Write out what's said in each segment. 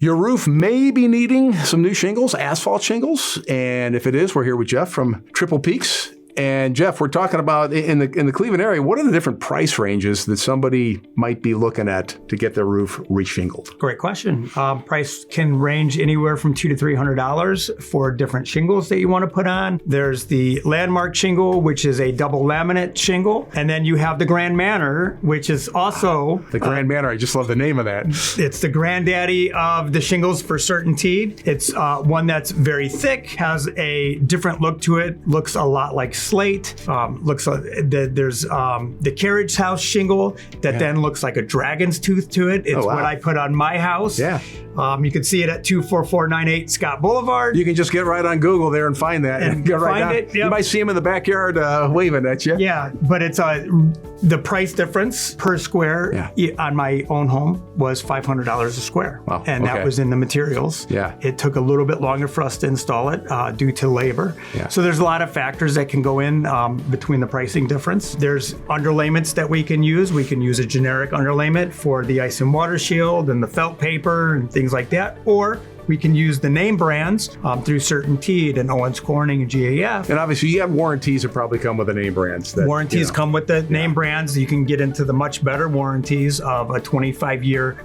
Your roof may be needing some new shingles, asphalt shingles. And if it is, we're here with Jeff from Triple Peaks. And Jeff, we're talking about in the Cleveland area, what are the different price ranges that somebody might be looking at to get their roof reshingled? Great question. Price can range anywhere from $200 to $300 for different shingles that you want to put on. There's the Landmark shingle, which is a double laminate shingle. And then you have the Grand Manor, which is also... The Grand Manor, I just love the name of that. It's the granddaddy of the shingles for certainty. It's one that's very thick, has a different look to it, looks a lot like slate. Looks like there's the carriage house shingle that then looks like a dragon's tooth to it. It's what I put on my house. Yeah. You can see it at 24498 Scott Boulevard. You can just get right on Google there and find that. And get right find down. it. Yep. You might see him in the backyard waving at you. Yeah, but it's the price difference per square on my own home was $500 a square. Wow. And that was in the materials. Yeah. It took a little bit longer for us to install it due to labor. Yeah. So there's a lot of factors that can go in between the pricing difference. There's underlayments that we can use. We can use a generic underlayment for the ice and water shield and the felt paper and things like that. Or we can use the name brands through Certainty and Owens Corning and GAF. And obviously you have warranties that probably come with the name brands. Warranties come with the name brands. You can get into the much better warranties of a 25-year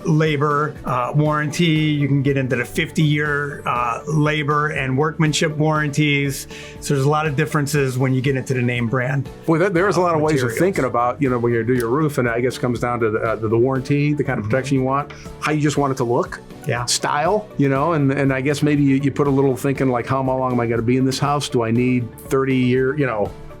labor warranty. You can get into the 50-year labor and workmanship warranties. So there's a lot of differences when you get into the name brand. Well, there's a lot of ways materials. of thinking about, when you do your roof, and I guess it comes down to the warranty, the kind of protection you want, how you just want it to look. Yeah. Style, and I guess maybe you put a little thinking like, how long am I going to be in this house? Do I need 30 year,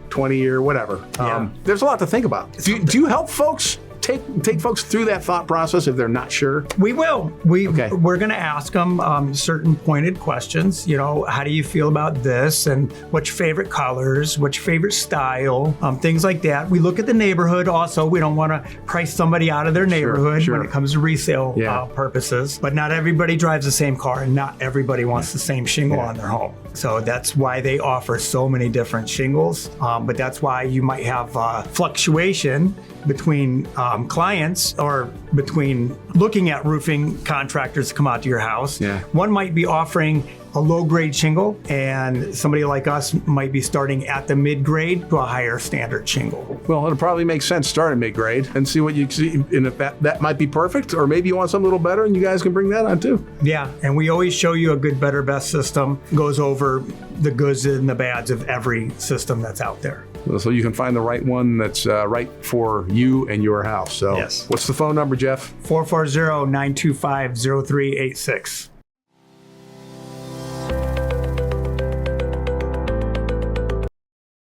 20 year, whatever? Yeah. There's a lot to think about. Do you help folks take folks through that thought process if they're not sure? We will. We're going to ask them certain pointed questions. How do you feel about this? And what's your favorite colors? What's your favorite style? Things like that. We look at the neighborhood also. We don't want to price somebody out of their neighborhood when it comes to resale purposes. But not everybody drives the same car, and not everybody wants the same shingle on their home. So that's why they offer so many different shingles. But that's why you might have fluctuation between clients or between looking at roofing contractors to come out to your house. Yeah. One might be offering a low-grade shingle, and somebody like us might be starting at the mid-grade to a higher standard shingle. Well, it'll probably make sense to start at mid-grade and see what you see, and if that might be perfect, or maybe you want something a little better, and you guys can bring that on too. Yeah, and we always show you a good, better, best system. Goes over the goods and the bads of every system that's out there. So you can find the right one that's right for you and your house. So yes. What's the phone number, Jeff? 440-925-0386.